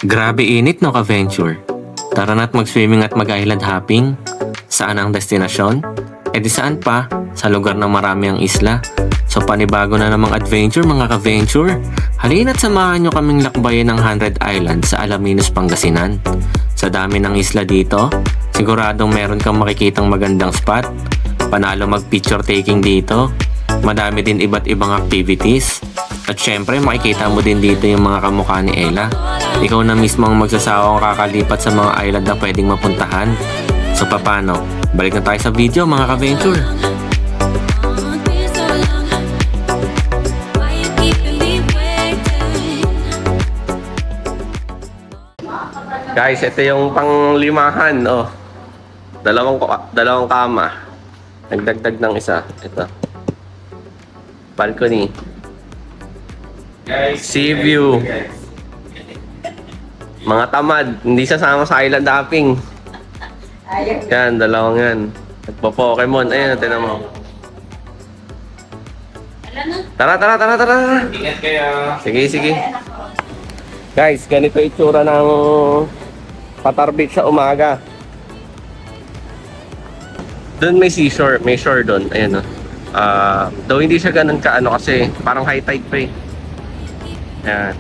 Grabe init no ka-venture. Tara na't mag-swimming at mag-island hopping. Saan ang destinasyon? E di saan pa? Sa lugar ng marami ang isla. So panibago na namang adventure mga ka-venture. Halina't samahan nyo kaming lakbayin ng 100 Islands sa Alaminos, Pangasinan. Sa dami ng isla dito, siguradong meron kang makikitang magandang spot. Panalo mag-picture taking dito. Madami din iba't ibang activities. At syempre makikita mo din dito yung mga kamukha ni Ella. Ikaw na mismo ang magsasawang kakalipat sa mga island na pwedeng mapuntahan. So paano? Balik na tayo sa video mga ka-venture. Guys, ito yung panglimahan, oh. Dalawang kama. Nagdagdag ng isa. Ito. Balcony. Sea view. Mga tamad, hindi sasama sa island hopping. Yan, dalawang yan. Nagpo-Pokemon. Ayan, tinan mo. Tara. Ingat kayo. Sige. Guys, ganito itsura ng Patar Beach sa umaga. Doon may seashore, may shore doon. Ayan o. Though hindi siya ganun kaano kasi parang high tide pa eh. Ayan.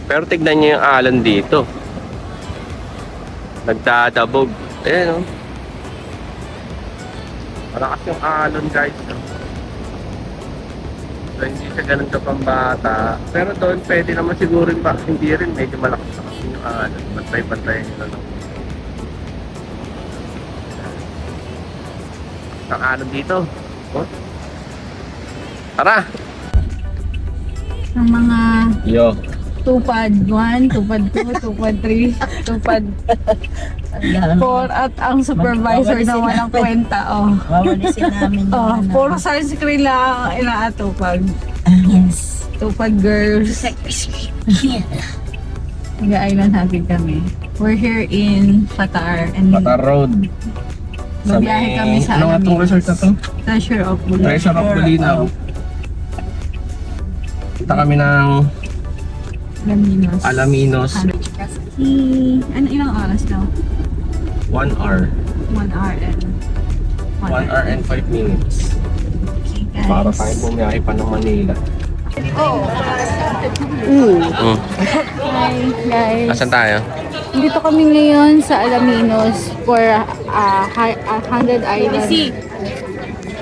Pero tignan niyo yung alon dito. Nagdadabog. Ayan o. Malakas yung alon guys. So, hindi siya ganun kapambata. Pero doon pwede naman siguro ba hindi rin. Medyo malakas na kasi yung alon. Bantay-bantay nila lang. Ang alon dito. Oh. Tara! Ng mga Yo. tupad 1, tupad 2, tupad 3, tupad 4 at ang supervisor na walang kwenta. Oh. Wawalisin namin yung Oh, ano. puro sunscreen lang ang inaatupag. Yes. Tupad girls. Nag-island hopping kami. We're here in Patar and Patar Road. magbiyahe kami sa Ano nga itong Alaminos. resort na to? Treasure of Bulacan. Treasure of Bulinaw. Punta kami ng Alaminos. Ano ilang oras daw? 1 hour. 1 hour and 1 hour and 5 minutes. Okay, guys. Para tayo bumiyahe pa ng Manila. Hi guys. Asan tayo? Dito kami ngayon sa Alaminos for a 100 Island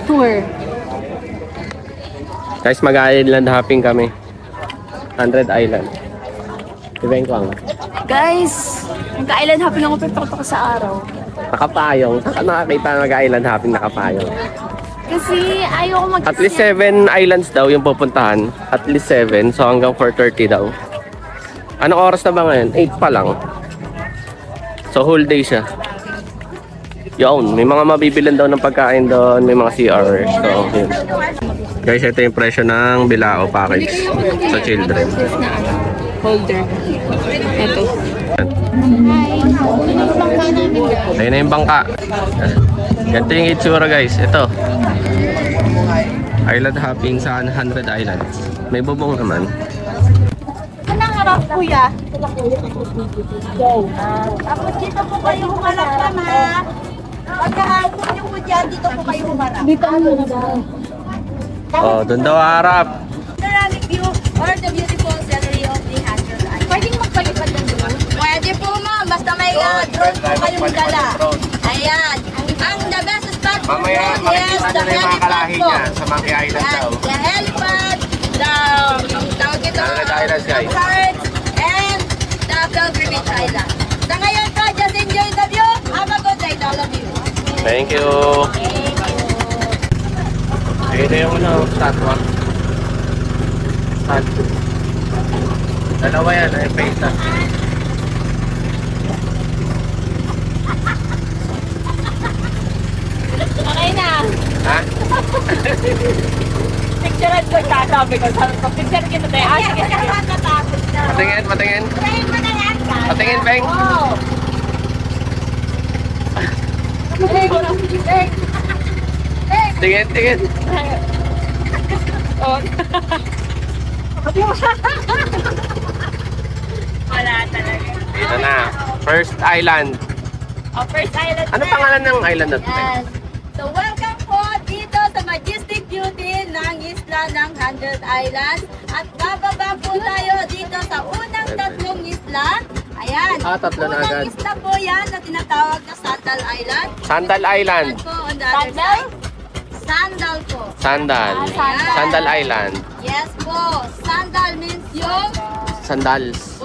tour. Guys, mag-island hopping kami. 100 Island. Ibeng ko ang Guys, nagka-island hopping ako pero takot ako sa araw. nakapayong. Saan ka nakakita ng mag-island hopping nakapayong? Kasi ayoko mag- At least 7 islands daw yung pupuntahan. At least 7. So hanggang 4:30 daw. Anong oras na ba ngayon? 8 pa lang. So whole day siya. Yun, may mga mabibilan daw ng pagkain doon. May mga CRs. So yun. Guys, ito yung presyo ng Bilao package sa children. Holder. Ito. Ayun na yung bangka. Ganito yung itsura guys. Ito. Island hopping sa 100 islands. May bubong naman. Anong harap, kuya? Tapos dito po kayo humarap naman. Pagkahapon yung kudya, dito po kayo humarap. Dito ano daw? Oh, doon daw harap. Panoramic view or the beautiful scenery of the Hatfield Island. Pwedeng magpalipad ng drone? Pwede po ma'am, basta may drone po kayong dala. Ayan. Ang the best spot for drone is the helipad po. sa Monkey Island Yan, the helipad, the tawag ito, Island Islands, guys. Hearts, and the Pilgrimage Island. Sa ngayon po, just enjoy the view. Have a good night, all of you. Thank you. Ayun na yung statwa. Statue. Dalawa yan, ay pesa. Okay na. Ha? Picture ko sasabi ko. Picture kita tayo. Sige, nakakatapos na. Patingin. Try mo na yan, guys. Patingin, Peng. Oo. Tingin. Wala Ito na. First island. First island. Ano na. pangalan ng island na to? Yes. So welcome po dito sa majestic beauty ng isla ng 100 Islands. At bababa po tayo dito sa unang tatlong isla. Ayan. Tatlo na agad. Unang isla po yan na tinatawag na Sandal Island. Sandal Island. At po on the other side. Sandal po. Sandal. Sandal. Sandal Island. Yes po. Sandal means yung Sandals.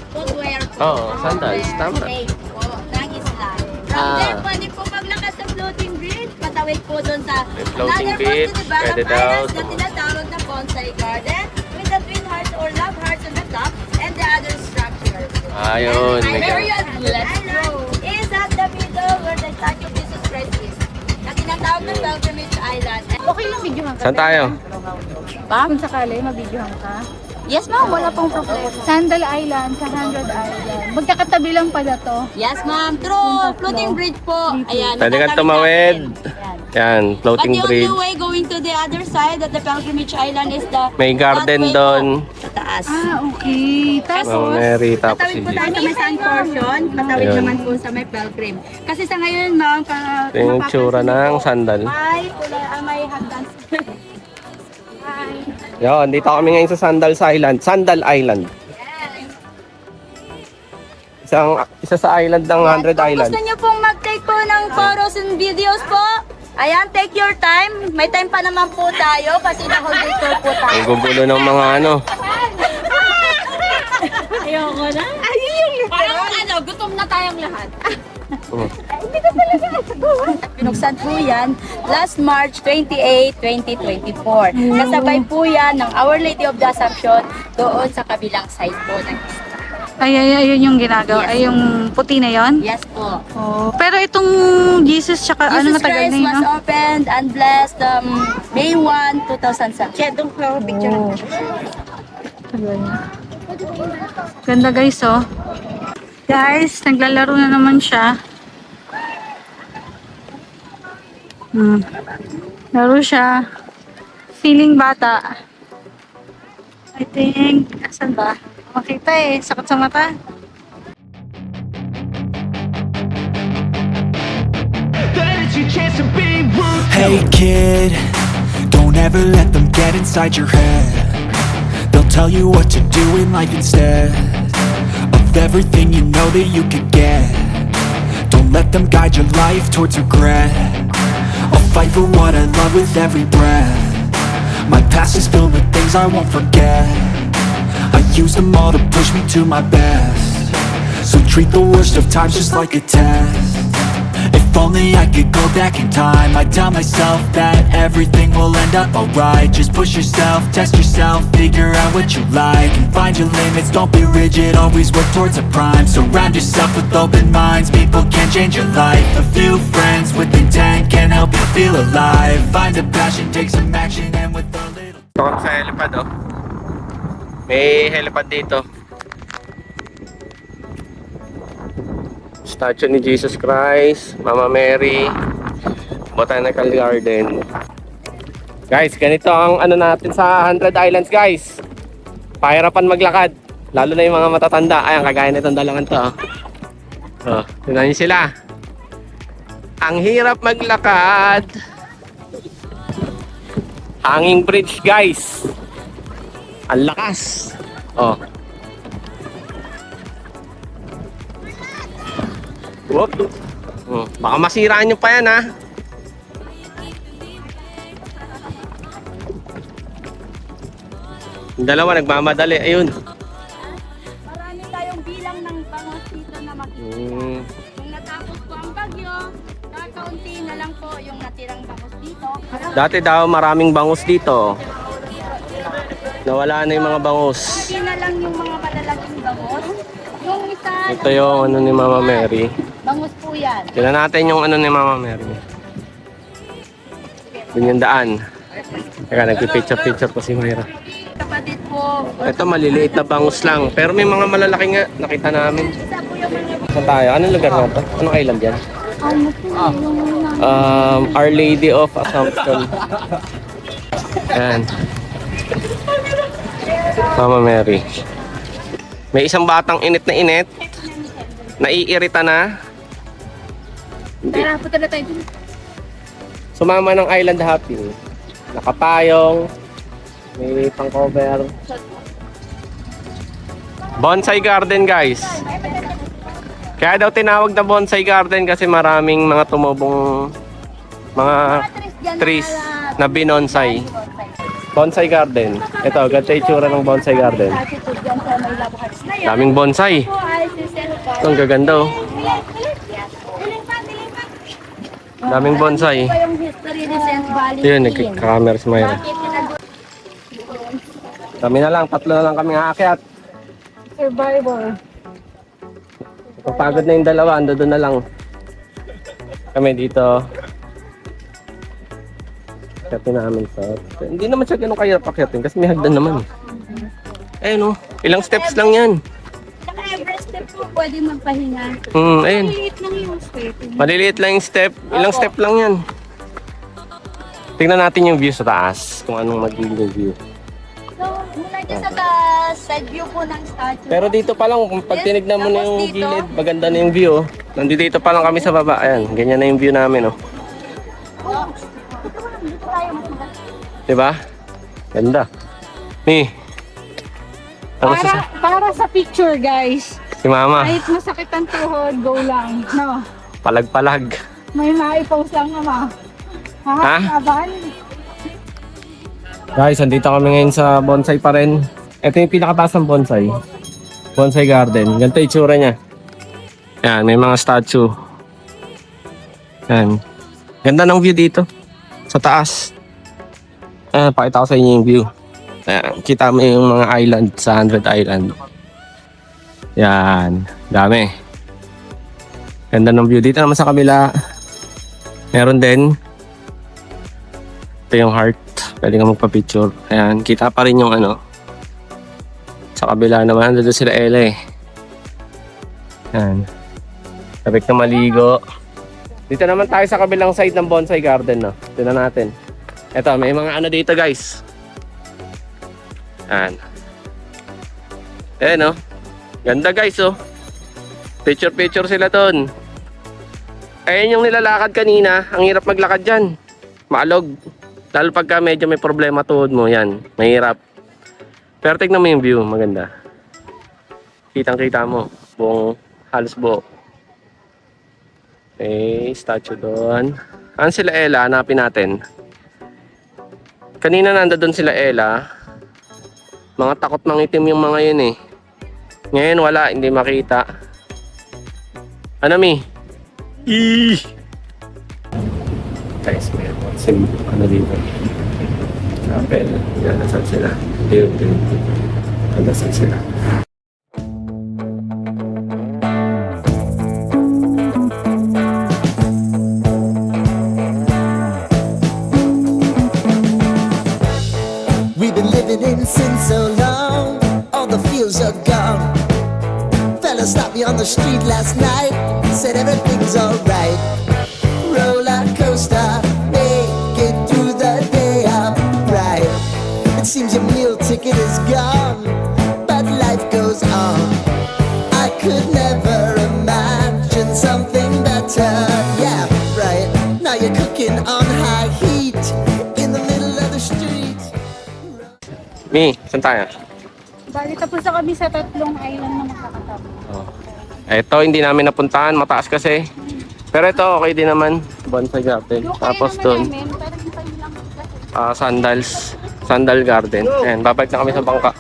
footwear po. Oo, sandals. Tama. Okay po, ng isla. From there, pwede po maglakad sa floating bridge. Patawid po doon sa May floating another bridge, most developed pwede daw. islands na tinatawag na bonsai garden with the twin hearts or love hearts on the top and the other structure. Ayun. And may Marian, let's go. Is at the middle where the statue of Jesus Christ is. Na tinatawag na Pilgrimage Island. Okay lang videohan ka. Saan tayo? Kung sakali, mabidyohan ka. Yes ma'am, wala pong problema. Sandal Island sa 100 Island. Magkakatabi lang pala to. Yes ma'am, true. Floating bridge po. Ayan. Pwede kang matatawid tumawid. natin. Ayan. Yan, But floating the bridge. only way going to the other side at the Pilgrimage Island is the May garden pathway doon. po Sa taas. Okay. Mama Tapos, Mary, tapos Patawid si po tayo sa may sand portion. Patawid Ayun. naman po sa may pilgrim. Kasi sa ngayon, ma'am, Ito yung tsura ng sandal. may hagdan. Yon, dito kami ngayon sa Sandals Island. Sandal Island. Isa sa island ng 100 Kung Island. gusto nyo pong mag-take po ng photos and videos po, ayan, take your time. May time pa naman po tayo kasi na-whole day tour po tayo. Ang gugulo ng mga ano. Ayoko na. Parang gutom na tayong lahat. Pinuksan po yan last March 28, 2024. Kasabay po yan ng Our Lady of the Assumption doon sa kabilang side po ng isla. ayun yung ginagawa. Yes. Ay, yung puti na yon. Yes po. Oh. Pero itong Jesus, tsaka ano Jesus matagal Christ na yun, was no? opened and blessed May 1, 2007. Kaya doon ko picture. Oh. Ganda guys, oh. Guys, naglalaro na naman siya. Laro siya. Feeling bata. I think, asan ba? Makita eh, sakit sa mata. Hey kid, don't ever let them get inside your head. They'll tell you what to do in life instead of everything you know that you could get. Don't let them guide your life towards regret. I'll fight for what I love with every breath. My past is filled with things I won't forget. I use them all to push me to my best. So treat the worst of times just like a test. If only I could go back in time, I'd tell myself that everything will end up alright. Just push yourself, test yourself, figure out what you like, and find your limits, don't be rigid, always work towards a prime. Surround yourself with open minds, people can change your life. A few friends with intent can help you feel alive. Find a passion, take some action, and with a little Ito kami sa helipad, oh. May helipad dito. Statue ni Jesus Christ, Mama Mary, Botanical Garden. Guys, ganito ang ano natin sa 100 Islands, guys. Pahirapan maglakad, lalo na yung mga matatanda. Ayan, kagaya nitong dalangan to. Oh, tingnan niyo sila. Ang hirap maglakad. Hanging bridge, guys. Ang lakas. Oh. Whoop. Baka masiraan nyo pa yan, ha. Yung dalawa nagmamadali. Ayun. Marami tayong bilang ng bangos dito na makikita. Kung natapos po ang bagyo, kakaunti na lang po yung natirang bangos dito. Dati daw maraming bangus dito. Nawala na yung mga bangus. Hindi na lang yung mga malalaking bangos. Yung isa, Ito yung ano ni Mama Mary. bangos po yan. Tignan natin yung ano ni Mama Mary. Yun yung daan. Teka, nagpipicture-picture pa si Mayra. Kapatid po, Ito maliliit na bangus lang. Pero may mga malalaki nga. Nakita namin. isa po yung mga Saan tayo? Anong lugar na ito? Anong island yan? Our Lady of Assumption. Ayan. Mama Mary. May isang batang init na init. Naiirita na. Hindi. Tara, punta na tayo dun. Sumama ng island hopping. Nakapayong. May pang-cover. Bonsai garden, guys. Kaya daw tinawag na bonsai garden kasi maraming mga tumubong mga trees na binonsai. Bonsai garden. Ito, ganito yung itsura ng bonsai garden. Daming bonsai. Ito, ang gaganda oh. Daming bonsai. Yung history ni St. Valentin. Yun, nagka-camera si Myra. Kami na lang, 3 na lang kami aakyat. Survivor. Kapagod na yung dalawa, ando doon na lang. Kami dito. Akyatin namin sa... Hindi naman siya ganun kahirap akyatin kasi may hagdan naman. Ayun oh, ilang steps lang yan. Saka every step po pwede magpahinga. Ayun. Maliit lang yung step. Maliliit lang yung step. Ilang step lang yan. Tingnan natin yung view sa taas. Kung anong magiging view. So, mula dyan sa taas, side view po ng statue. Pero dito pa lang, kung pag tinignan mo na yung gilid, maganda na yung view. Oh. Nandito pa lang kami sa baba. Ayan, ganyan na yung view namin. Oh. Dito tayo mas maganda. Diba? Ganda. Ano Para sa picture, guys. si Mama, Kahit masakit ang tuhod, go lang. No? palag-palag. May maipost lang naman. Ha? Kaban? Guys, andito kami ngayon sa bonsai pa rin. Ito yung pinakataas ng bonsai. Bonsai garden. Ganito yung itsura niya. Yan, may mga statue. Yan. Ganda ng view dito. Sa taas. Ayan, pakita ko sa inyo yung view. Ayan, kita mo yung mga island sa 100 Island. Yan. Dami. Ganda ng view. Dito naman sa kabila. Meron din. Ito yung heart. Pwede ka magpa-picture. Ayan, kita pa rin yung ano. Sa kabila naman, doon sila Ella eh. Ayan. Sabik na maligo. Dito naman tayo sa kabilang side ng bonsai garden, no? Tignan natin. Ito, may mga ano dito, guys. Ayan. Ayan, no? Ganda, guys, oh. Picture-picture sila doon. Ayan yung nilalakad kanina. Ang hirap maglakad dyan. Maalog. Lalo pagka medyo may problema tuhod mo, yan, mahirap. Pero tignan mo yung view, maganda. Kitang-kita mo, halos buo. Okay, statue doon. Ano sila Ella? Hanapin natin. Kanina nandoon sila Ella. Mga takot mangitim yung mga yun eh. Ngayon wala, hindi makita. Ano mi? Guys, may ano dito. Apel. Yan, nasan sila? Ayun. Nasan sila? We've been living in sin so long, all the feels are gone. Fella stopped me on the street last night, said everything's alright. Roller coaster, make it through the day, I'm right. It seems your meal ticket is gone, but life goes on. I could never imagine something better. Yeah, right. Now you're cooking on high heat in the middle of the street. Mi, saan tayo? Bali, tapos na kami sa 3 island na makakatabi. Ito, hindi namin napuntahan. Mataas kasi. Pero ito, okay din naman. Bonsai garden. Yung Tapos kaya doon, naman namin, parang yung kami lang. sandals. Sandal garden. Ayan, babalik na kami sa bangka.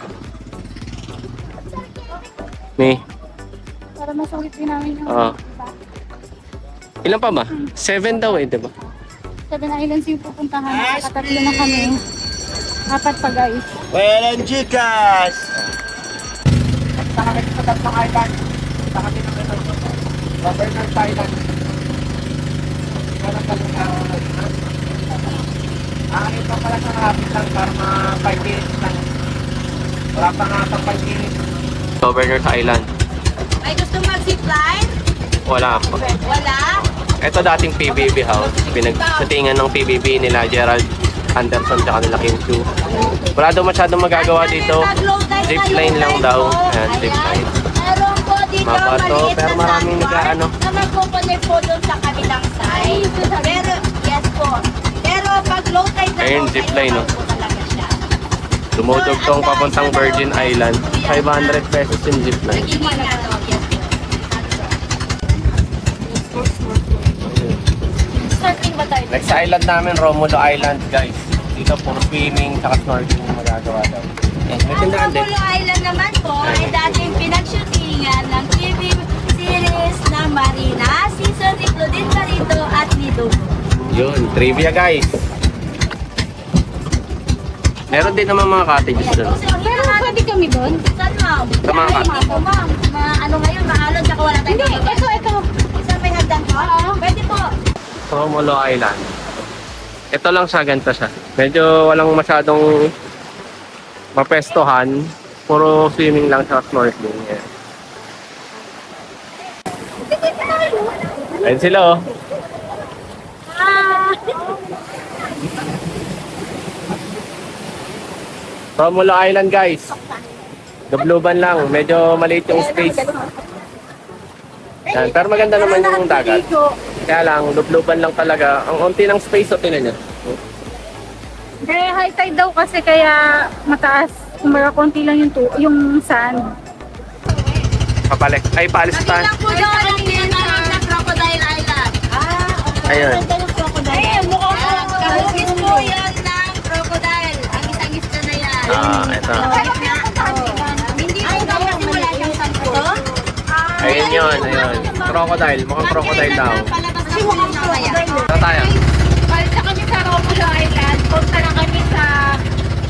Mi, Para masulit din namin yung Oo. ilan pa ba? 7 daw eh, diba? 7 islands yung pupuntahan. Nakakatatlo na kami. 4 pa guys. Walang Gcash! Governors Island. May gusto mag-zipline? Wala pa. Wala? Ito dating PBB house. Pinagsatingan ng PBB nila Gerald Anderson tsaka nila Kim Chu. Wala daw masyadong magagawa dito. Zipline lang daw. Ayan, zipline. Meron po dito Mabato, maliit pero na maraming sandbar nag-ano. na magkukunik po doon sa kabilang side. Pero, yes po. Pero pag low tide na Ayun, low tide zipline, no? naman po talaga siya. Dumudugtong papuntang Virgin Island. 500 pesos yung zipline. Nagiging ano, yes po. Surfing ba tayo? Next island namin, Romulo Island, guys. Dito, puro swimming, tsaka snorkeling yung magagawa daw. Yes, may Ang tindahan din. Romulo Island naman po ay dating pinagshootingan ng TV series na Marina, Season ni Claudine Barito at Nido. Yun, trivia, guys. Meron din naman mga cottages doon. Pero pwede kami doon? Saan, ma'am? Sa mga Ay, hindi po, ma'am. Ano ngayon, maalon, tsaka wala tayong Hindi, ito. Isang may hagdan po? Pwede po. Romulo Island. Ito lang siya, ganito siya. Medyo walang masyadong mapestohan. Puro swimming lang sa snorkeling. Yeah. Ayun sila, oh. Romulo Island, guys. Dubluban lang. Medyo maliit yung space. Yan. Pero maganda naman yung dagat. Kaya lang, dubluban lang talaga. Ang unti ng space, o tinan nyo. Eh, high tide daw kasi kaya mataas. Kumbaga konti lang yung sand. Papalik. Ay, paalis pa. Lang po doon ang pinatawag na Crocodile Island. Ayun. Ay, mukhang kahugis po yan ng crocodile. Ang isang isda na yan. Ito. Hindi po daw kasi wala siyang sangko. Ayun yun, ayun. Crocodile. Mukhang crocodile daw. Kasi mukhang crocodile. Ito tayo. Palisa kami sa Romulo Island. Punta na kami sa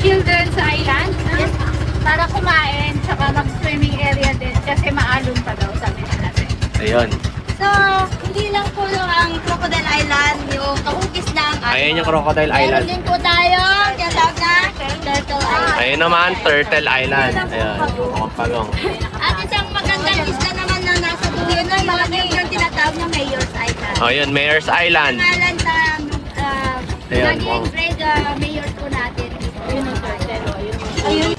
Children's Island. Para kumain, tsaka mag-swimming area din. Kasi maalon pa daw, sabi natin. Ayun. So, hindi lang po ang Crocodile Island, yung kahugis ng Ayun yung Crocodile Meron Island. din po tayo, tinatawag na Turtle Island. Ayun naman, Turtle Island. Ayun. Mukhang pagong. At isang magandang isla naman na nasa dulo na yun, yung tinatawag na Mayor's Island. Oh, yun, Mayor's Island. Pangalan sa Ayan, naging wow. grade mayor po natin. Yun ang turtle. Ayun.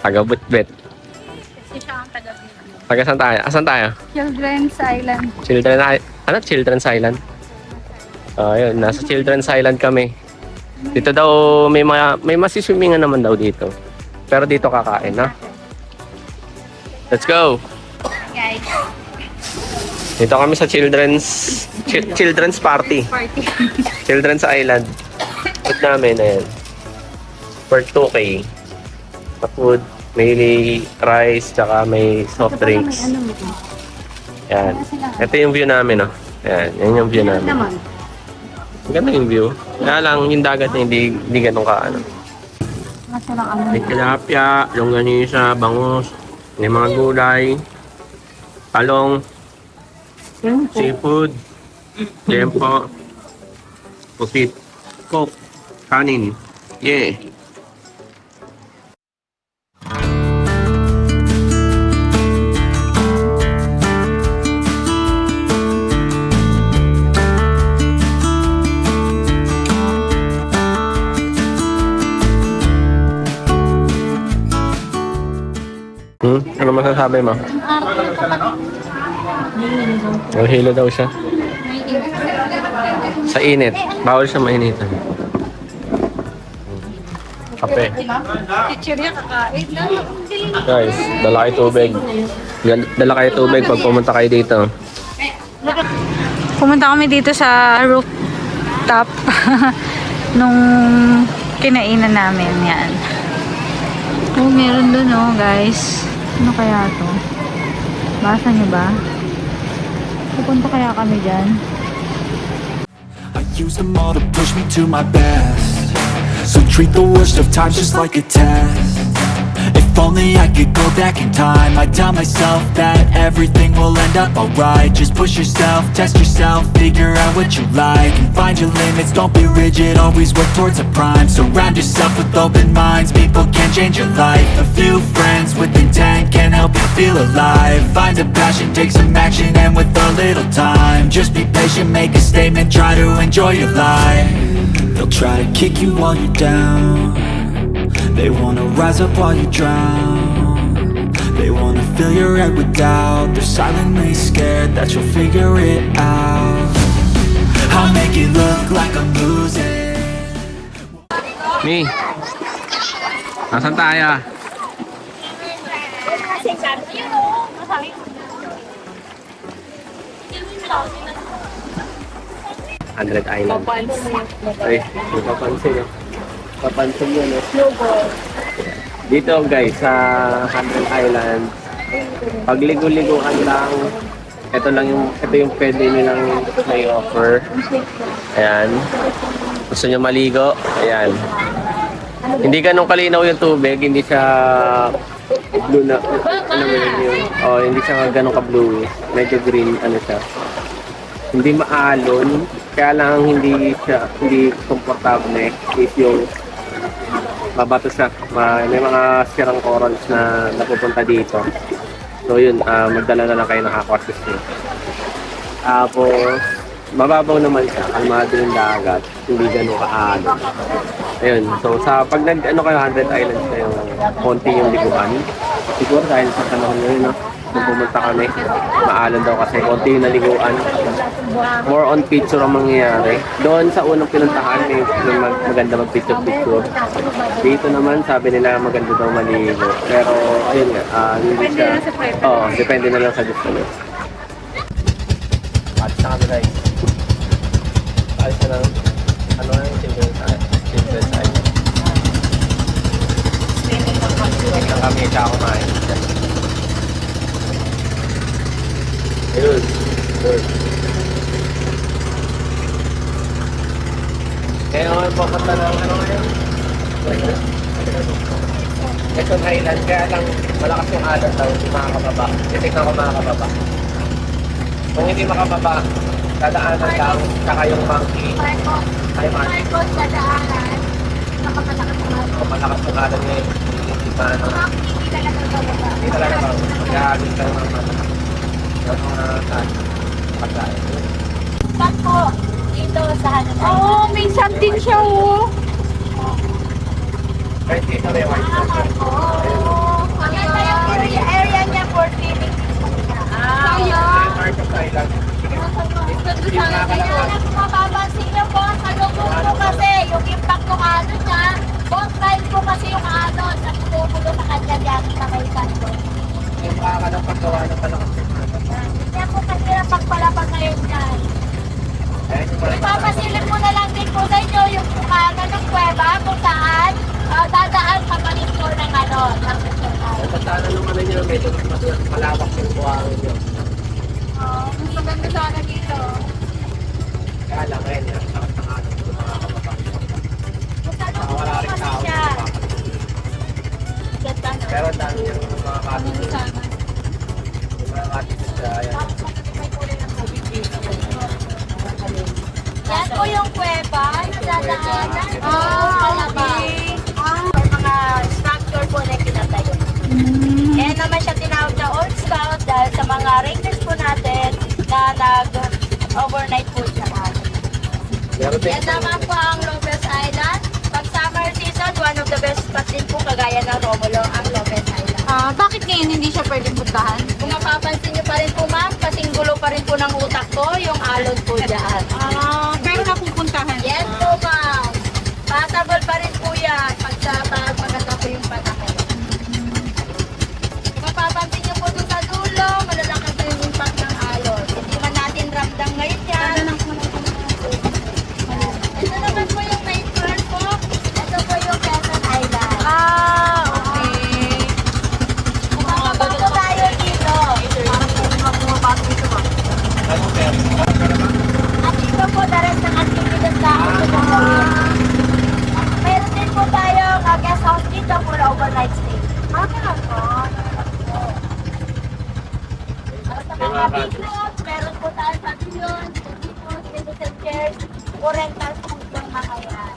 Taga-Butbet. Kasi siya ang taga-video. Taga saan tayo? Asan tayo? Children's Island. Children's Island? Oh, yun. Nasa Children's Island kami. Dito daw, may masiswimingan naman daw dito. Pero dito kakain, ha? Let's go! Guys. Dito kami sa Children's Party. Children's Island. Food namin, ayan. For 2K. Sa food, may rice, tsaka may soft drinks. Yan. Ito yung view namin, oh. Yan, yan yung view namin. Ganda yung view. Kaya lang, yung dagat niya, hindi ganun ka, ano. May tilapia, longganisa, bangus, may mga gulay, talong, seafood, tempo, pusit, coke, kanin. Yeah. Ano masasabi mo? Hilo daw siya. Sa init. Bawal siya mainitan. Kape. Chichirya kakain. Guys, dala kayo tubig. Dala kayo tubig pag pumunta kayo dito. Pumunta kami dito sa rooftop nung kinainan namin. Yan. Oh, meron doon, oh, guys. Ano kaya to? Basa niyo ba? Pupunta kaya kami dyan? I use them all to push me to my best. So treat the worst of times just like a test. If only I could go back in time, I'd tell myself that everything will end up alright. Just push yourself, test yourself, figure out what you like, and find your limits, don't be rigid, always work towards a prime. Surround yourself with open minds, people can change your life. A few friends with intent can help you feel alive. Find a passion, take some action, and with a little time, just be patient, make a statement, try to enjoy your life. They'll try to kick you while you're down, they wanna rise up while you drown. They wanna fill your head with doubt. They're silently scared that you'll figure it out. I'll make it look like I'm losing. Mi, nasan tayo? Hundred Island. Ay, papansin yun. Papansin yun. Dito guys, sa Hundred Island, pagligo-liguan lang. Ito yung pwede nilang may offer. Ayan. Gusto nyo maligo? Ayan. Hindi ganun kalinaw yung tubig, hindi siya blue na, ano mo yun yung, hindi siya ganun ka-blue. Medyo green, ano siya. Hindi maalon, kaya lang hindi komportable is yung mabato siya. May mga sirang corals na napupunta dito. So yun, magdala na lang kayo ng aquasys nyo. Tapos, mababaw naman siya, kalmado yung dagat, hindi ganun kaalon. Ayun, so pag kayo 100 Islands kayo, konti yung liguan. Siguro dahil sa panahon ngayon, no? Nung pumunta kami, maalon daw kasi konti yung naliguan. More on picture ang mangyayari. Doon sa unang pinuntahan, may maganda mag-picture-picture. Dito naman, sabi nila maganda daw maligo. Pero, ayun nga, hindi siya, depende na lang sa gusto nyo. At sa kami guys, alis na lang, ano na yung Children's Island. Wait lang kami, tsaka kumain. Ayun, good. Ngayon, pupunta ng ano ngayon? Quezon Island, kaya lang malakas yung alat daw, hindi makakababa. Titignan ko makakababa. Kung hindi makababa, dadaanan lang, saka yung monkey. Ay, monkey. Kung malakas yung alat ngayon, hindi pa ano. Hindi talaga ba? Mag-aagin ka ng mga pagkain. Saan po? Dito sa Hanap. Oo, may something siya, oh. Kahit dito may white sand. Maganda yung area niya for swimming. Part of Thailand. Kaya lang kung mapapansin niyo po, sa lubog po kasi yung impact ng ano niya, both po kasi yung ano, nagpupulo sa kanya dyan sa may sando. Yung baka ng paggawa ng palakas ng ano. Kaya po kasi ang pagpalapag ngayon dyan. Ipapasilip mo na lang din po sa inyo yung bukangan ng kuweba kung saan dadaan sa palikor ng ano, ng Pagkana naman ninyo, medyo malawak yung buhangin nyo. mas maganda sana dito. Kaya lang ngayon, yung lakas ng ano, yung mga kababang. Kung saan po Wala rin kasi tao. siya. Ganda no? Pero ang dami yung mga katitis. Yung mga katitis siya, ayan. Yan po yung kuweba na dadaanan. Okay. May mga structure po na kinatayo. Kaya naman siya tinawag na Old Scout dahil sa mga rangers po natin na nag-overnight po siya. Meron din. Yan naman po ang Lopez Island. Pag summer season, one of the best spots din po kagaya ng Romulo, ang Lopez Island. Bakit ngayon hindi siya pwedeng puntahan? Kung mapapansin niyo pa rin po ma'am, kasing gulo pa rin po ng utak ko, yung alon po dyan. Pero napupuntahan. Yes po ma'am. Passable pa rin po yan pag maganda po yung panahon. Kung mapapansin niyo po doon sa dulo, malalaki po yung impact ng alon. Hindi man natin ramdam ngayon yan. Ito naman po yung main floor po. Ito po yung Quezon Island. Okay. Bago tayo dito. At ito po na rin ng activities na ako sa meron din po tayo guest house dito for overnight stay. Meron po. Sa mga beaches, meron po tayo pavilion, tables and chairs, o rental food ng mga yan.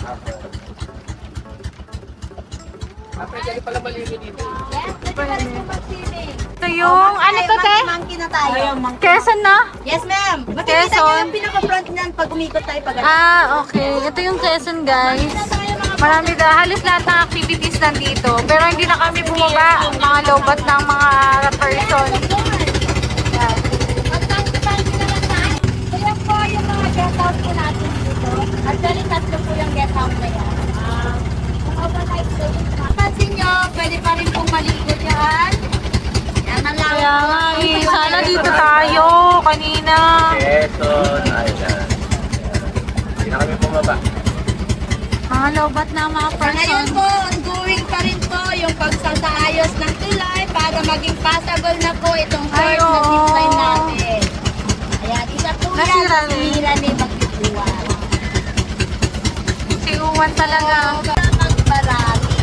Pwede pala maligo dito. Yes, pwede pa rin po mag-swimming. Ito yung, ano to, te? Monkey na tayo. Quezon na? Yes, ma'am. Makikita Quezon. niyo yung pinaka-front niyan pag umikot tayo pag Okay. Ito yung Quezon, guys. Makikita tayo mga Marami na, halos lahat ng activities nandito. Pero hindi na kami bumaba, mga lobat ng mga person. Yan. Kaya po yung mga guest house po natin dito. Actually, 3 po yung guest house na yan. Overnight stay. Pansin nyo, pwede pa rin pong maligo dyan. Yan ang lang. Kaya nga eh, sana dito tayo kanina. Quezon Island. Hindi na kami bumaba. Mga lobat na mga Sa ngayon person. po, ongoing pa rin po yung pagsasaayos ng tulay para maging passable na po itong Ay, course na oo. zipline natin. Ayan, isa po yan. Nasira na. Nasira ni magbibuwan. Siuwan talaga. Magparami.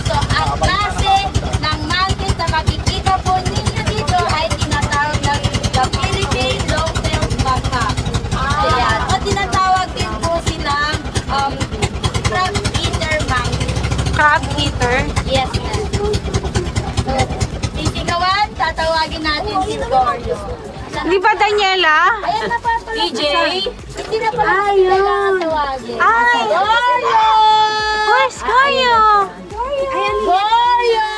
So, ang klase ng monkeys na makikita po ninyo dito ay tinatawag na the Philippine Long-tailed Macaque. Ayan. O tinatawag din po silang crab eater monkey. Crab eater. Yes, ma'am. So, sisigawan, tatawagin natin si Gorio. Di ba Daniela? Ayan na pa pala. DJ? Hindi na pala kailangan tawagin. Ay! Gorio! Where's Goyo? Ayan, Gorio!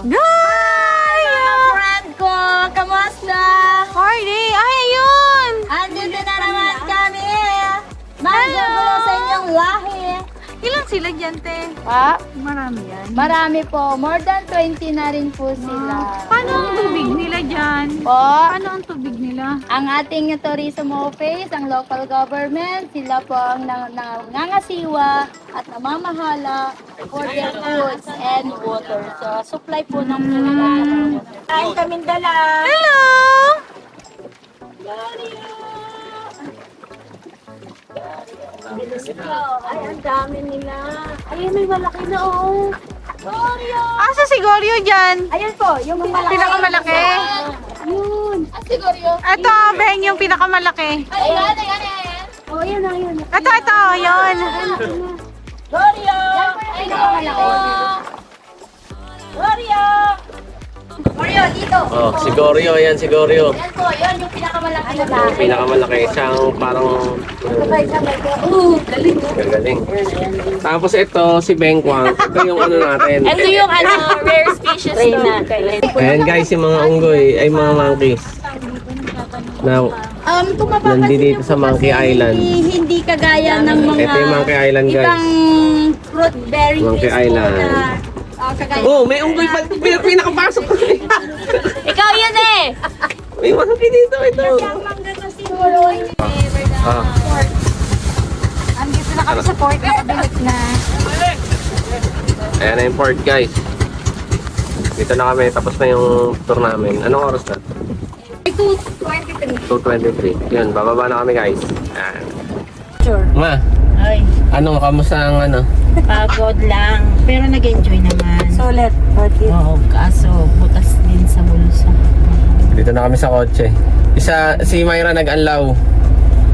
Goyo! Friend ko, kamusta? Party! Ay, ayun! Andito na naman kami. Magagulo sa inyong lahi. Ilan sila dyan, te? Pa? Marami yan. Marami po. More than 20 na rin po sila. Paano ang tubig nila dyan? Po? Paano ang tubig nila? Ang ating tourism office, ang local government, sila po ang nangangasiwa at namamahala for their foods and water. So, supply po ng food at water. Kain kaming dala. Hello! Ay, ang dami nila. Ayun, may malaki na oh. Gorio! Asa si Gorio dyan? Ayun po, yung malaki. Pinakamalaki. Yun. Ah, si Gorio. Ito, Ben, yung pinakamalaki. Ayan, ayan, ayan. Oh, yan, ayan. Ito, yun. Gorio! Ayun po, malaki. Gorio! Gorio, dito. Oh, si Gorio, yan si Gorio. Yan po, yun yung pinakamalaki na Yung dami. pinakamalaki, siyang parang Sabay-sabay ko. Galing. gagaling. Tapos ito, si Bengkwang. Ito yung ano natin. Ito yung rare species na. Ayan guys, yung mga unggoy, ay mga monkeys. Now, Kung mapapansin nandito niyo dito sa po Monkey kasi, Island. Hindi kagaya ng mga Ito yung Monkey Island guys. ibang fruit bearing Monkey trees po Island. na kagaya. Oh, may unggoy pa pinakapasok. Ikaw yun eh! May monkey dito, ito. Mangga na siguro. Ah, Andito na kami sa port, nakabalik na. ayan na yung port guys. Dito na kami, tapos na yung tour namin. Anong oras na? 2:23. Yun, bababa na kami guys. Ayan. Ma, Ay, ano, kamusta ang ano? pagod lang. Pero nag-enjoy naman. Sulit. Oo, kaso butas din sa bulsa. Dito na kami sa kotse. Si Myra nag-anlaw.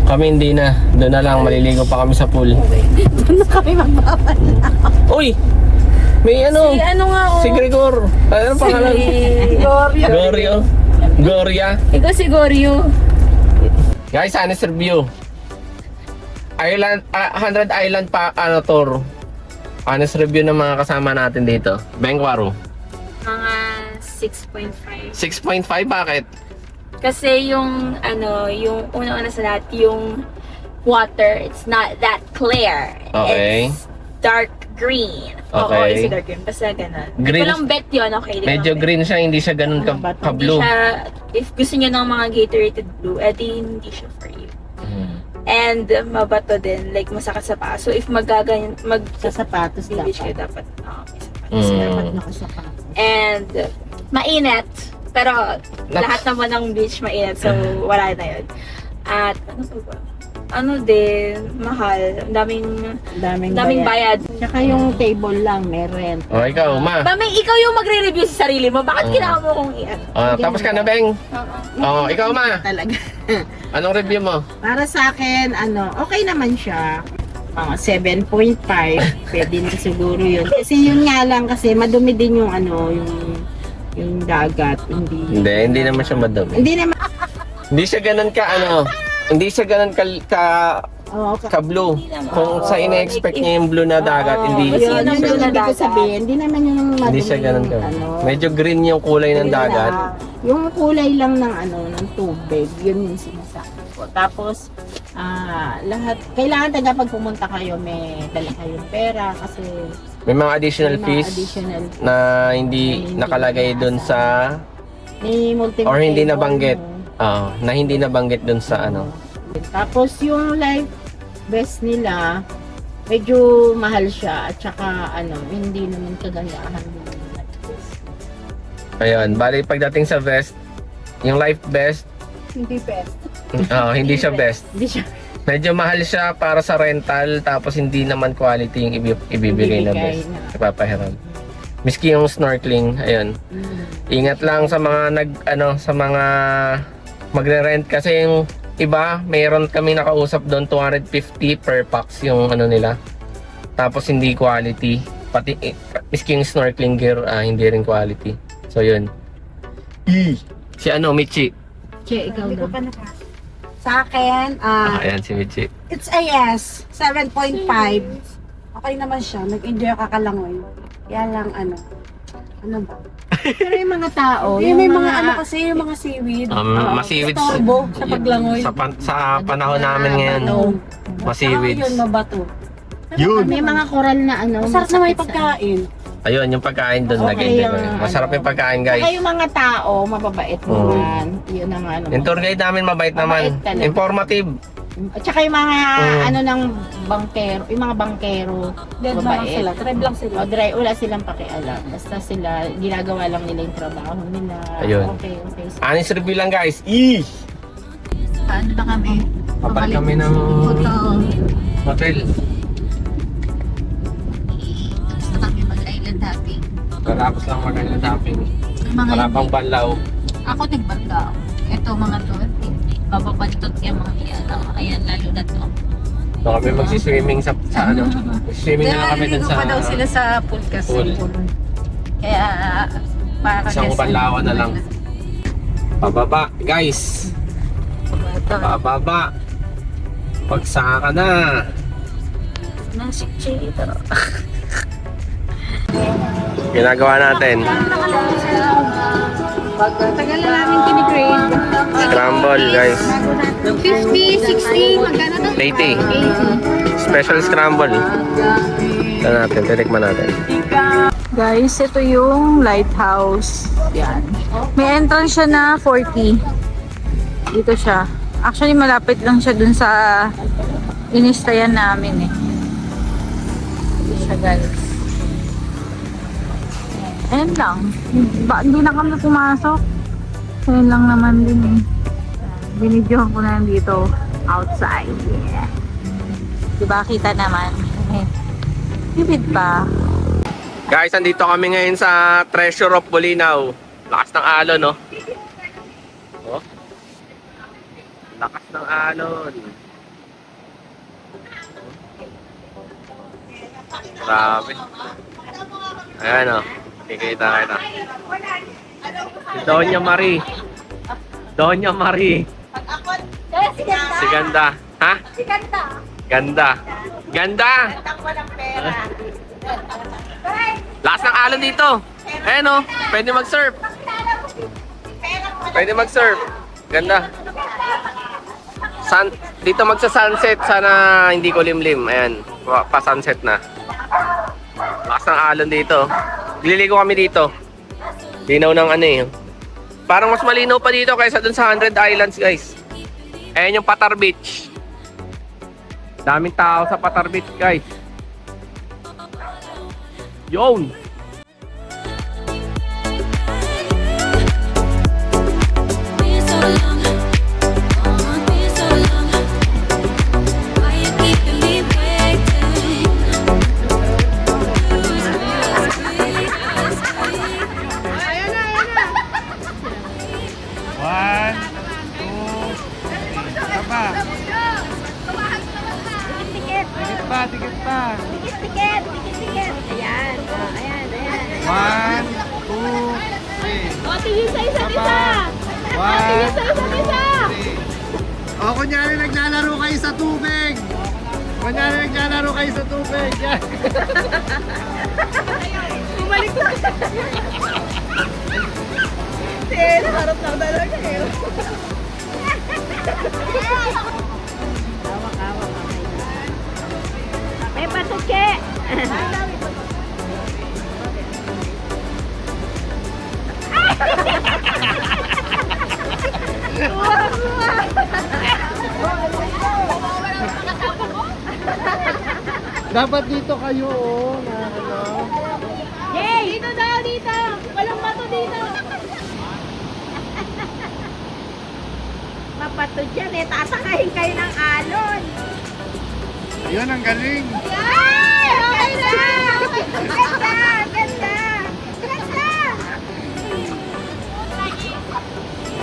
Kami hindi na. Doon na lang, maliligo pa kami sa pool. Doon na kami magpapanaw. Uy! May ano? Ano nga Si Gregor. Ano pangalan? Gorio. Gorio. Goria. Ikaw si Gorio. Guys, honest review. Island, 100 Island pa ano tour. Honest review ng mga kasama natin dito. Bengkwaro. Mga 6.5. 6.5 bakit? Kasi yung yung una-una sa lahat, yung water, it's not that clear. Okay. It's dark green. Okay. Oo, it's dark green. Basta ganun. Green- Hindi ko lang bet yun, okay? Di ko Medyo lang bet. green siya, hindi siya ganun Hindi ka-blue. siya, if gusto niyo ng mga Gatorade blue, edi hindi siya for you. And mabato din, like masakit sa paa. So if magaganyan, Sa sapatos beach kayo dapat. dapat may sapatos. Dapat Mm. nakasapatos. And mainit. Pero lahat naman ng beach mainit. So wala na yun. At ano pa ba? Ano din, mahal. Daming bayad. Tsaka yung table lang, may rent. O, ikaw, ma. Mami, ikaw yung magre-review sa sarili mo. Bakit kailangan mo kong iyan? Tapos ka na, Beng? Oo, ikaw, ma. Talaga. Anong review mo? Para sa akin, okay naman siya. Mga 7.5. Pwede na siguro yun. Kasi yun nga lang, kasi madumi din yung yung dagat. Hindi naman siya madami. Hindi naman. Hindi siya ganun ka, hindi siya ganun ka Oo, sa blue. naman. Kung sa ina-expect niya yung blue na dagat, hindi Kasi yun yun ang ang blue na ibig ko dagat. sabihin, hindi naman yung madumi. hindi siya ganun ka. Medyo green yung kulay ng dagat. Yung kulay lang ng ng tubig, yun yung sinasabi ko. Tapos, lahat, kailangan talaga pag pumunta kayo, may dala kayong pera kasi May mga additional may mga fees additional na hindi nakalagay dun sa may multiple or hindi table, nabanggit. no? Na hindi nabanggit dun sa ano. Tapos yung life vest nila, medyo mahal siya at saka hindi naman kagandahan yung life vest. Ayun, bali pagdating sa vest, yung life vest, Hindi best. hindi siya best. Hindi siya Medyo mahal siya para sa rental tapos hindi naman quality yung ibibigay na Ibibigay vest. na. Ipapahiram. Miski yung snorkeling, ayun. Ingat lang sa mga sa mga magre-rent kasi yung iba, mayroon kami nakausap doon 250 per pax yung nila. Tapos hindi quality. Pati miski yung snorkeling gear hindi rin quality. So yun. Si Michi. Che, ikaw daw. Sa akin, Ayan si Michi. it's a yes. 7.5. Okay naman siya. Nag-enjoy ka kalangoy. Kaya lang, ano ba? Pero yung mga tao, Yung may mga kasi, yung mga seaweed. Masiwid Storbo sa paglangoy. sa panahon namin ngayon. Masiwid. Yun, mabato. Yun. may mga koral na Masarap na may masakit sa- pagkain. Ayun, yung pagkain doon Okay, nag-enjoy yung kami. Masarap yung pagkain, Saka guys. yung mga tao, mababait naman. Yun ang Yung tour guide namin mabait naman. Mabait talaga. Informative. At saka yung mga ng bangkero, yung mga bangkero, Dead na lang sila. Tribe lang sila. O, wala silang pakialam. Basta sila, ginagawa lang nila yung trabaho nila. Ayun. Okay. Honest review lang, guys. Paano na kami? Kapal kami ng hotel. Gusto kami mag-island hopping. Katapos lang maganda shopping. Mga Wala pang banlaw. Ako nagbanda. Ito mga to, bababantot yung mga yan. Ayan, lalo na to. So kami magsiswimming sa Swimming na lang kami dun sa pa daw sila sa pool kasi. pool. Kaya, para Isang banlawan na lang. Pababa, guys. Pababa. Pagsaka na. Nasi chito. Ginagawa natin. Tagal na namin kinigrade. Scramble, guys. 50, 60, magkano to? 80. Special scramble. Ito natin, titikman natin. Guys, ito yung lighthouse. Yan. May entrance siya na 40. Dito siya. Actually, malapit lang siya dun sa inistayan namin eh. Dito siya, guys. Ayan lang. Hindi na kami pumasok. Ayan lang naman din eh. Binidyohan ko na dito. Outside. Yeah. Diba, kita naman. Eh. Bibid pa. Guys, andito kami ngayon sa Treasure of Bolinao. Lakas ng alon, no? Oh. Lakas ng alon. Grabe. Ayan, oh. Kikita. Si Doña Marie. Doña Marie. Si Ganda. Ha? Si Kanta. Ganda. Ganda! Lakas ng alon dito. Ayan, oh. Pwede mag-surf. Pwede mag-surf. Ganda. Dito magsa-sunset. Sana hindi ko limlim. Ayan. Pa-sunset na. Lakas ng alon dito. Liligo kami dito. Linaw ng Parang mas malinaw pa dito kaysa dun sa 100 Islands, guys. Ayan yung Patar Beach. Daming tao sa Patar Beach, guys. Yun! Tikit. Ayan. Ayan. One, two, three. O, tingin sa isa't isa! One, Tingin sa isa't isa! O, kunyari naglalaro kayo sa tubig. Kunyari naglalaro kayo sa tubig. Yan. Bumalik lang. Harap lang talaga eh. May patuke! Dapat dito kayo, oh. Na, ano. Yay! Dito daw, dito! Walang bato dito! Mapato dyan eh, tatakahin kayo ng alon. Yun, ang galing. Ay! Okay na! Ganda! Ganda! Ganda!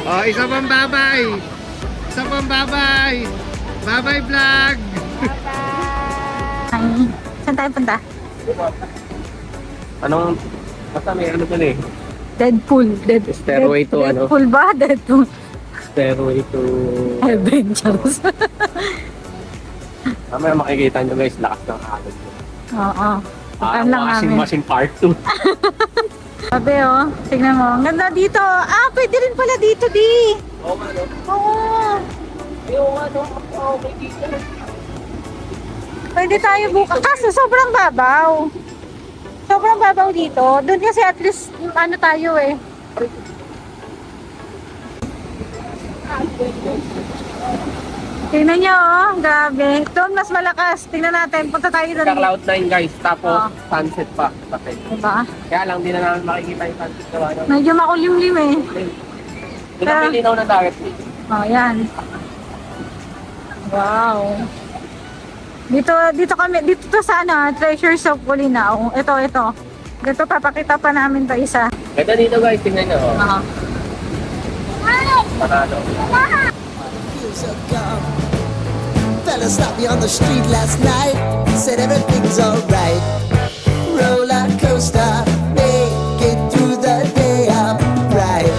Oh, isa pang babay. Isa pang babay. Babay vlog. Ay, saan tayo punta? Anong, basta may ano dun eh. Deadpool. Stairway to ano? Deadpool ba? Deadpool. Stairway to... Adventures. Mamaya makikita nyo guys, lakas ng alon. Oo. Ah, Ano lang washing namin. machine part 2. Sabi oh, tignan mo. Ang ganda dito. Ah, pwede rin pala dito, di. Oo nga no? Oo. Oo nga no? Okay dito. Pwede tayo bukas. Kaso sobrang babaw. Sobrang babaw dito. Doon kasi at least ano tayo eh. Tingnan nyo oh, grabe. Doon mas malakas. Tingnan natin. Punta tayo doon. Cloud 9 guys, tapos Oo. sunset pa. Kasi. Diba? Kaya lang di na namin makikita yung sunset gawa ng... Medyo makulimlim eh. Doon na may linaw ng dagat. Oh, yan. Wow. Dito kami, dito to sa ano, Treasures of Bolinao. Ito. Dito papakita pa namin to isa. Ganda dito guys, tingnan nyo. Oh. Ah. Panalo. Feels so gone. Fella stopped me on the street last night. Said everything's alright. Roller coaster, make it through the day upright.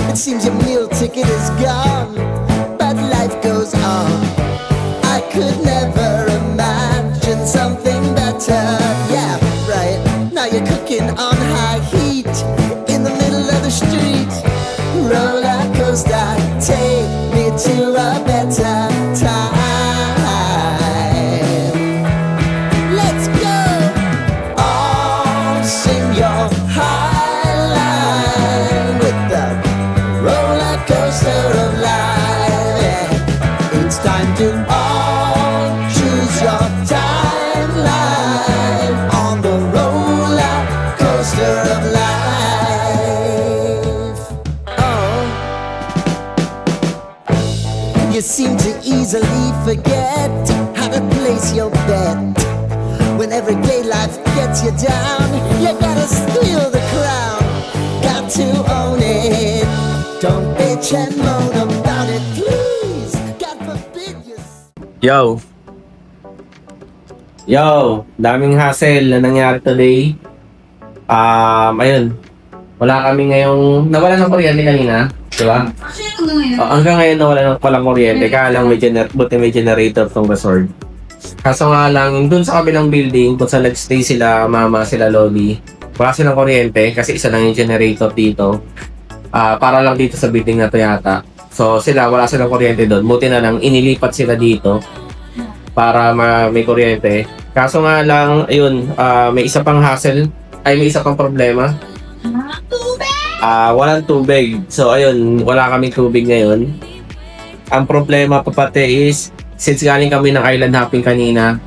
It seems your meal ticket is gone, but life goes on. I could never imagine something better. Yeah, right. Now you're cooking on high heat in the middle of the street. Roller coaster, take me to a better time. Let's go. All sing your high line with the roller coaster of life. Yeah. It's time to all choose your timeline on the roller coaster of life. Oh, you seem to easily forget how to place your bet. When everyday life gets you down, you gotta steal the crown. Got to own it. Don't bitch and moan about it, please. God forbid you. Yo, daming hassle na nangyari today. Ayun. Wala kami ngayong... Nawala ng kuryente kanina. Diba? Hanggang ngayon nawala ng walang kuryente. Kaya lang buti may generator tong resort. Kaso nga lang, dun sa kabilang building, kung saan nag-stay sila, mama, sila loli, wala silang kuryente kasi isa lang yung generator dito. Para lang dito sa building na to yata. So sila, wala silang kuryente doon. Buti na lang, inilipat sila dito para may kuryente. Kaso nga lang, ayun, may isa pang hassle, may isa pang problema. Walang tubig. So ayun, wala kaming tubig ngayon. Ang problema pa pati is, since galing kami ng island hopping kanina,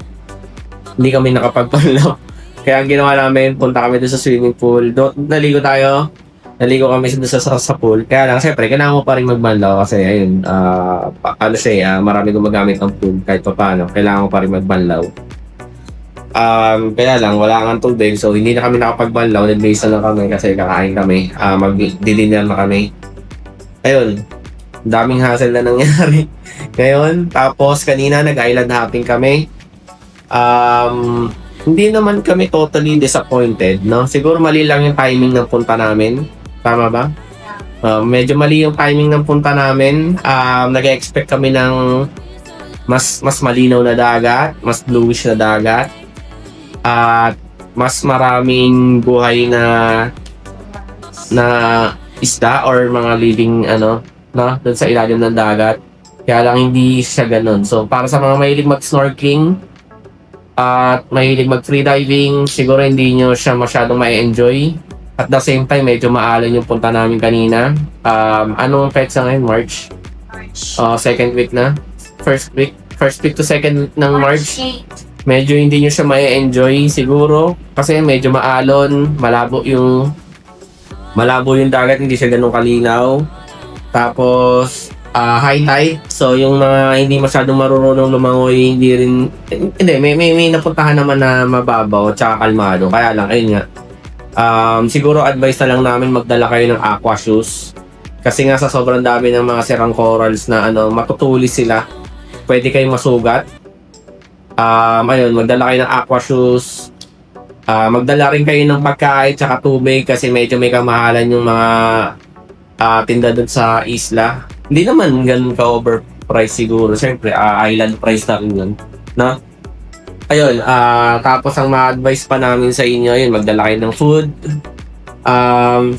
hindi kami nakapagpanlaw. Kaya ang ginawa namin, punta kami doon sa swimming pool. Naligo tayo. Naligo kami doon sa pool. Kaya lang, siyempre, kailangan mo pa rin magbanlaw kasi ayun, marami gumagamit ng pool kahit pa paano. Kailangan mo pa rin magbanlaw. Kaya lang, wala nga tubig. So, hindi na kami nakapagbanlaw. Nag-base na lang kami kasi kakain kami. Mag-dinner na kami. Ayun, daming hassle na nangyari. Ngayon, tapos kanina nag-island hopping kami. Hindi naman kami totally disappointed, no? Siguro mali lang yung timing ng punta namin. Tama ba? Medyo mali yung timing ng punta namin. Nag-expect kami ng mas malinaw na dagat, mas bluish na dagat, at mas maraming buhay na isda or mga living doon sa ilalim ng dagat. Kaya lang hindi siya ganun. So para sa mga mahilig mag-snorkeling at mahilig mag-freediving, siguro hindi nyo siya masyadong ma-enjoy. At the same time, medyo maalon yung punta namin kanina. Anong petsa ngayon? March? Second week na? First week to second ng March. Medyo hindi nyo siya ma-enjoy siguro. Kasi medyo maalon, malabo yung dagat, hindi siya ganun kalinaw. Tapos, high tide. So, yung mga hindi masyadong marunong lumangoy, may napuntahan naman na mababaw, tsaka kalmado. Kaya lang, ayun nga. Siguro advice na lang namin magdala kayo ng aqua shoes. Kasi nga sa sobrang dami ng mga sirang corals na matutulis sila, pwede kayong masugat. Ayun, magdala kayo ng aqua shoes. Magdala rin kayo ng pagkain tsaka tubig kasi medyo may kamahalan yung mga tinda doon sa isla. Hindi naman ganun ka-overprice siguro. Siyempre, island price na rin yun. No? Ayun, tapos ang ma-advise pa namin sa inyo, yun, magdala kayo ng food.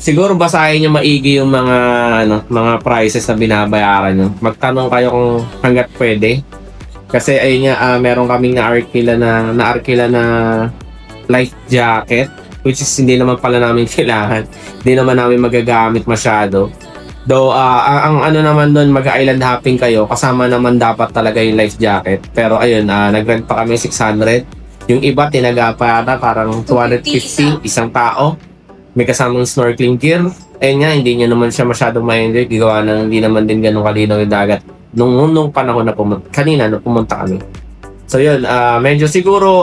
Siguro basahin nyo maigi yung mga prices na binabayaran nyo. Magtanong kayo kung hanggat pwede. Kasi ayun nga, meron kaming na-arkila na life jacket, which is hindi naman pala namin kailangan. Hindi naman namin magagamit masyado. Though, ang naman doon, mag-island hopping kayo, kasama naman dapat talaga yung life jacket. Pero ayun, nag-rent pa kami 600. Yung iba, tinaga pa yata, parang 250, isang tao. May kasamang snorkeling gear. Ayun nga, hindi nyo naman siya masyadong ma-enjoy. Gawa ng hindi naman din ganun kalinaw yung dagat. Nung panahon na kanina, pumunta kami. So yun, medyo siguro,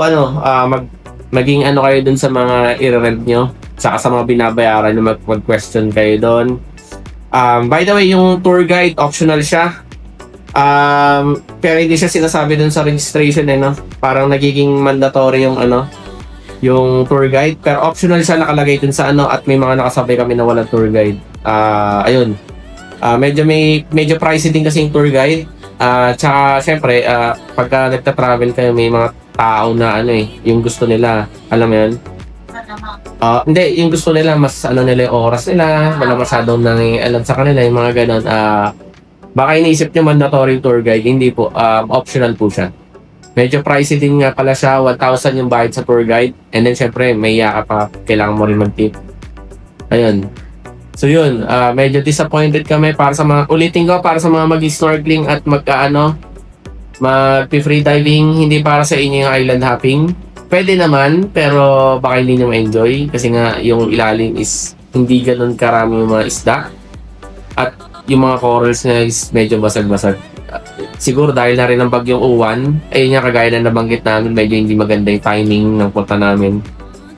maging kayo dun sa mga i-rent nyo. Saka sa mga binabayaran nyo, mag-question kayo dun. By the way, yung tour guide, optional siya. Pero hindi siya sinasabi dun sa registration no? Parang nagiging mandatory yung tour guide. Pero optional siya, nakalagay dun sa at may mga nakasabay kami na walang tour guide. Ayun. Medyo pricey din kasi yung tour guide. Tsaka syempre, pagka nagta-travel kayo, may mga tao na yung gusto nila, alam mo yun? Hindi, yung gusto nila, mas nila yung oras nila, wala masyadong alam sa kanila, yung mga ganon. Baka iniisip nyo mandatory tour guide, hindi po, optional po siya. Medyo pricey din nga pala siya, 1,000 yung bayad sa tour guide, and then syempre, may iya ka pa, kailangan mo rin mag-tip. Ayun. So yun, medyo disappointed kami para sa mga, ulitin ko, para sa mga mag-snorkeling at mag-free diving, hindi para sa inyo yung island hopping. Pwede naman, pero baka hindi nyo ma-enjoy kasi nga yung ilalim is hindi ganun karami yung mga isda. At yung mga corals na is medyo basag-basag. Siguro dahil na rin ang bagyong Uwan, ayun nga kagaya na nabanggit namin, medyo hindi maganda yung timing ng punta namin.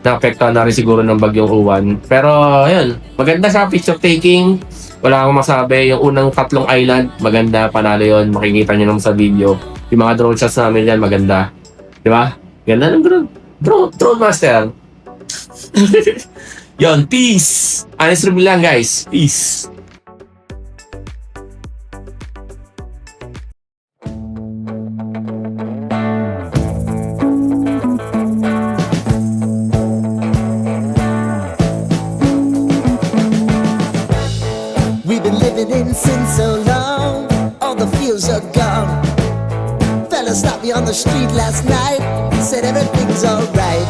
Na-apektuhan na rin siguro ng bagyong Uwan. Pero ayun, maganda siya, picture taking. Wala akong masabi, yung unang 3 island, maganda, panalo yun. Makikita nyo naman sa video. Yung mga drone shots namin dyan, maganda. Di ba? Ganda ng drone master. Yon, peace. Honest review lang guys. Peace. We've been living in sin so long, all the fields are gone. Fella stopped me on the street last night, said everything's alright.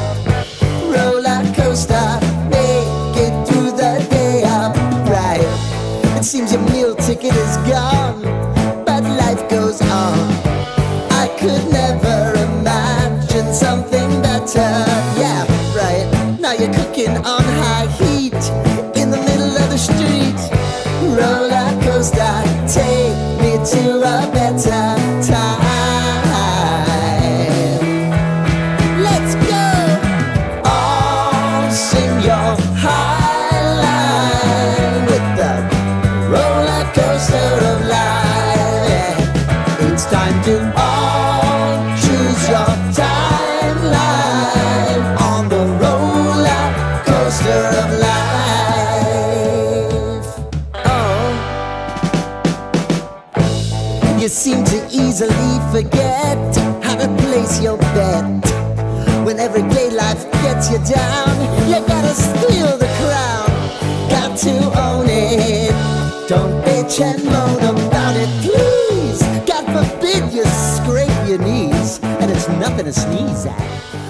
Roller coaster, make it through the day, I'm right. It seems your meal ticket is gone, but life goes on. I could never imagine something better. Yeah, right. Now you're cooking on high heat in the middle of the street. Roller coaster, take me to a better time. Let's go. All sing your high line with the roller coaster of life. Yeah. It's time to all choose your timeline on the roller coaster of life. You seem to easily forget how to place your bet. When every day life gets you down, you gotta steal the crown. Got to own it. Don't bitch and moan about it, please. God forbid you scrape your knees, and it's nothing to sneeze at.